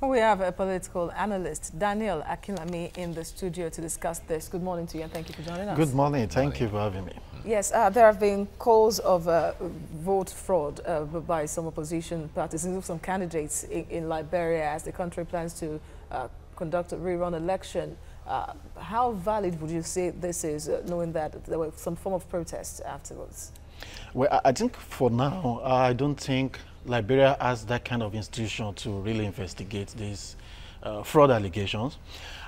Well, we have a political analyst, Daniel Akinlami, in the studio to discuss this. Good morning to you and thank you for joining us. Good morning. Thank you for having me. Yes, there have been calls of vote fraud by some opposition parties, including some candidates in Liberia, as the country plans to conduct a rerun election. How valid would you say this is, knowing that there was some form of protest afterwards? Well, I think for now, I don't think Liberia has that kind of institution to really investigate these fraud allegations.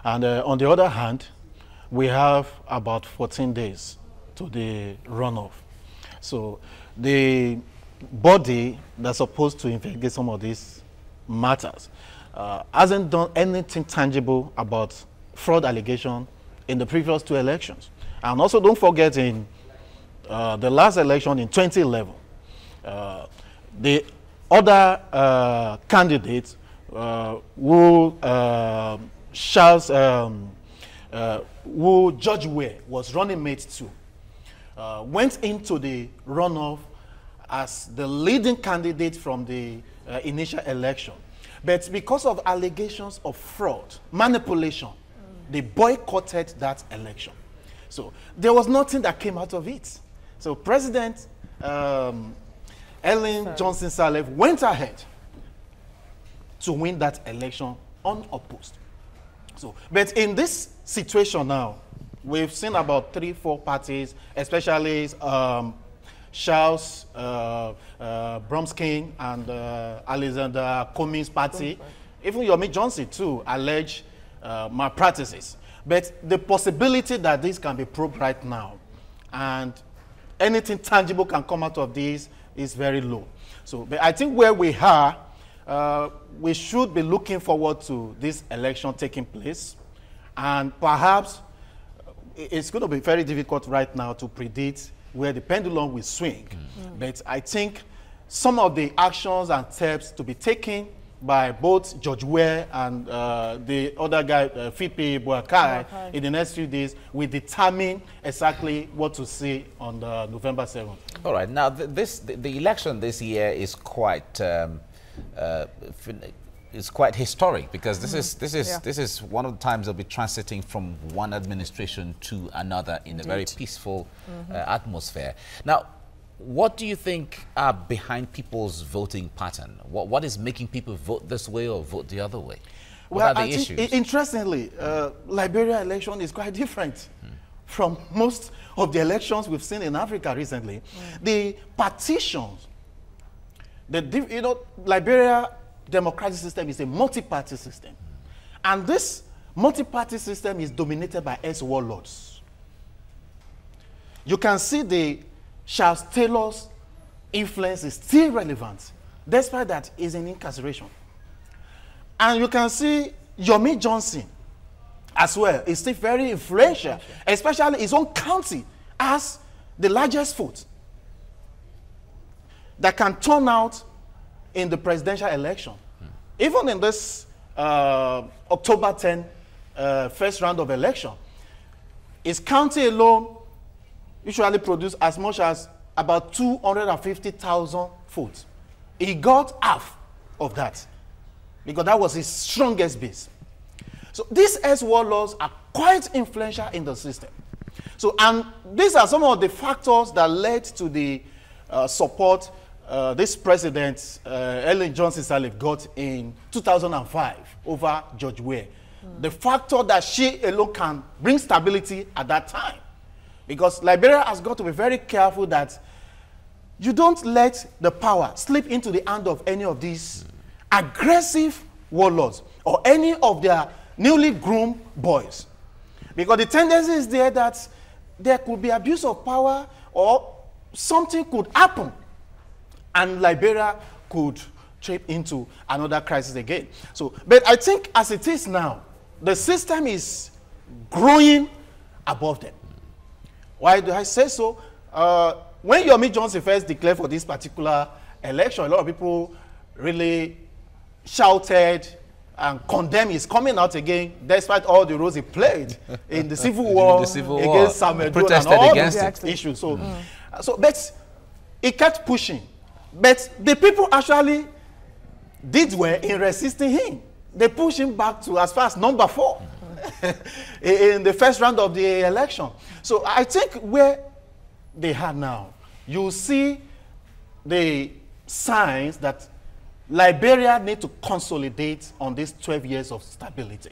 And on the other hand, we have about 14 days to the runoff. So the body that's supposed to investigate some of these matters hasn't done anything tangible about fraud allegation in the previous 2 elections. And also don't forget, in the last election in 2011, the other candidate who Judge Ware was running mate to went into the runoff as the leading candidate from the initial election. But because of allegations of fraud, manipulation, they boycotted that election. So there was nothing that came out of it. So President Ellen Johnson Sirleaf went ahead to win that election unopposed. So, but in this situation now, we've seen about 3-4 parties, especially Charles Bromskin and Alexander Cummings' party, even Yomi Johnson too, allege malpractices. But the possibility that this can be probed right now and anything tangible can come out of this is very low. So, but I think where we are, we should be looking forward to this election taking place, and perhaps it's going to be very difficult right now to predict where the pendulum will swing. But I think some of the actions and steps to be taken by both Judge Ware and the other guy, Fipi Boakai, in the next few days will determine exactly what to see on the November 7th. All right. Now, the election this year is quite historic, because this is one of the times they'll be transiting from one administration to another in a very peaceful atmosphere. Now, what do you think are behind people's voting pattern? What is making people vote this way or vote the other way? What are the issues? Interestingly, Liberia election is quite different from most of the elections we've seen in Africa recently. The partitions, Liberia democratic system is a multi-party system. And this multi-party system is dominated by ex-warlords. You can see the Charles Taylor's influence is still relevant, despite that he's in incarceration. And you can see Yomi Johnson as well is still very influential, especially his own county as the largest vote that can turn out in the presidential election. Even in this October 10 first round of election, his county alone usually produce as much as about 250,000 votes. He got half of that because that was his strongest base. So these ex-warlords are quite influential in the system. So, and these are some of the factors that led to the support this president, Ellen Johnson Sirleaf, got in 2005 over Judge Ware. The factor that she alone can bring stability at that time. Because Liberia has got to be very careful that you don't let the power slip into the hand of any of these aggressive warlords or any of their newly groomed boys. Because the tendency is there that there could be abuse of power or something could happen and Liberia could trip into another crisis again. So, but I think as it is now, the system is growing above them. Why do I say so? When Yomi Johnson first declared for this particular election, a lot of people really shouted and condemned his coming out again, despite all the roles he played in the civil war against Samuel Doe and all these issues. So, but he kept pushing. But the people actually did well in resisting him. they push him back to as far as number 4 in the first round of the election. So I think where they are now, you see the signs that Liberia need to consolidate on these 12 years of stability.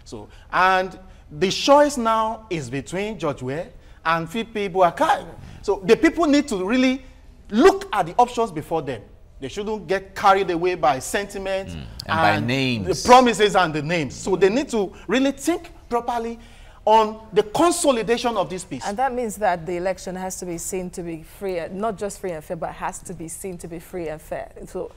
So, and the choice now is between George Weah and Fipi Boakai. So the people need to really look at the options before them. They shouldn't get carried away by sentiment and by names. The promises and the names. So they need to really think properly on the consolidation of this peace. And that means that the election has to be seen to be free, not just free and fair, but has to be seen to be free and fair. So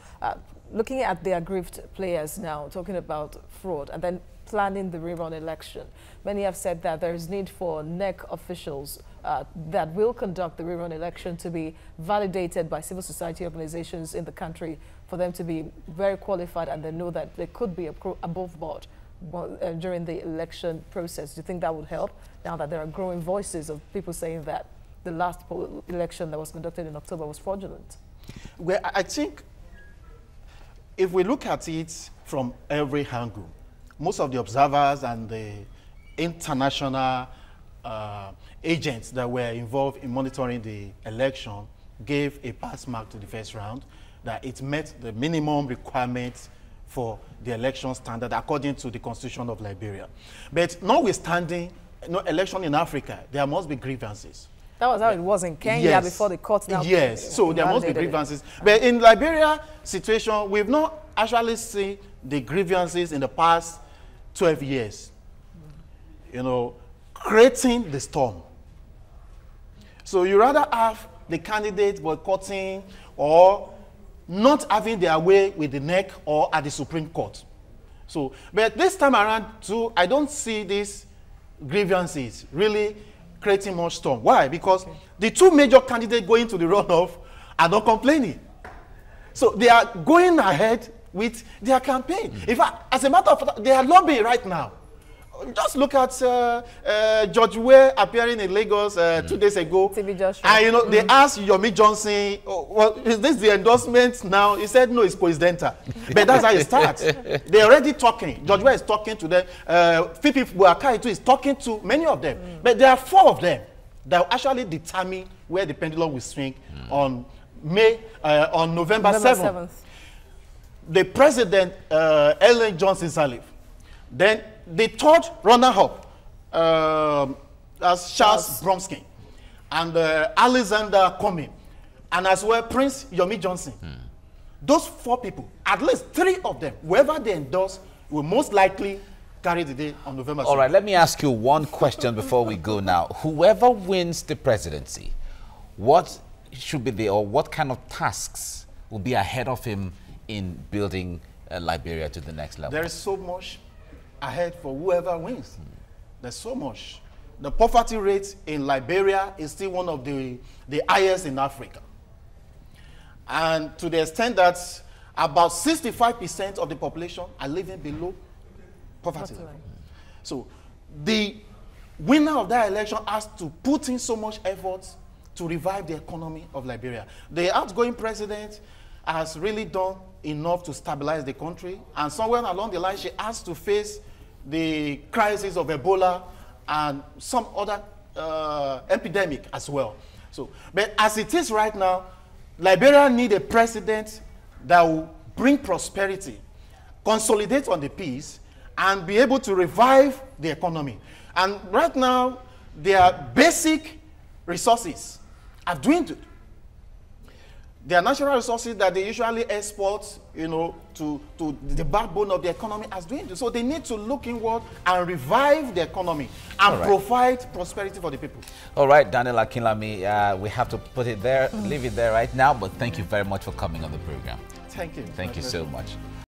looking at the aggrieved players now, talking about fraud, and then planning the rerun election, many have said that there is need for NEC officials that will conduct the rerun election to be validated by civil society organizations in the country, for them to be very qualified, and they know that they could be above board during the election process. Do you think that would help, now that there are growing voices of people saying that the last election that was conducted in October was fraudulent? Well, I think if we look at it from every angle, most of the observers and the international agents that were involved in monitoring the election gave a pass mark to the first round, that it met the minimum requirements for the election standard according to the Constitution of Liberia. But notwithstanding election in Africa, there must be grievances. That was how it was in Kenya before the court now. Yes, so there must be grievances. But in Liberia situation, we've not actually seen the grievances in the past 12 years, creating the storm. So you rather have the candidate boycotting or not having their way with the NEC or at the Supreme Court. So, but this time around too, I don't see these grievances really creating much storm. Why? Because the two major candidates going to the runoff are not complaining. So they are going ahead with their campaign. In fact, as a matter of fact, they are lobbying right now. Just look at George Weah appearing in Lagos 2 days ago. TV Joshua. And they asked Yomi Johnson, well, is this the endorsement now? He said, no, it's coincidental. But that's how it starts. They're already talking. George Weah is talking to them. Fipi Boakai too is talking to many of them. But there are 4 of them that will actually determine where the pendulum will swing on November 7th. The president, Ellen Johnson Sirleaf. Then the third runner-up, as Charles Bromsky, and Alexander Comey, and as well Prince Yomi Johnson. Those 4 people, at least 3 of them, whoever they endorse, will most likely carry the day on November 7th. All right, let me ask you one question before we go now. Whoever wins the presidency, what should be what kind of tasks will be ahead of him in building Liberia to the next level? There is so much ahead for whoever wins. There's so much. The poverty rate in Liberia is still one of the highest in Africa. And to the extent that about 65% of the population are living below poverty level. So the winner of that election has to put in so much effort to revive the economy of Liberia. The outgoing president has really done enough to stabilize the country, and somewhere along the line she has to face the crisis of Ebola and some other epidemic as well. So, but as it is right now, Liberia needs a president that will bring prosperity, consolidate on the peace, and be able to revive the economy. And right now, their basic resources are dwindled. Their natural resources that they usually export, to the backbone of the economy has dwindled. So they need to look inward and revive the economy and provide prosperity for the people. All right, Daniel Akinlami, we have to put it there, leave it there right now, but thank you very much for coming on the program. Thank you. Thank you so much.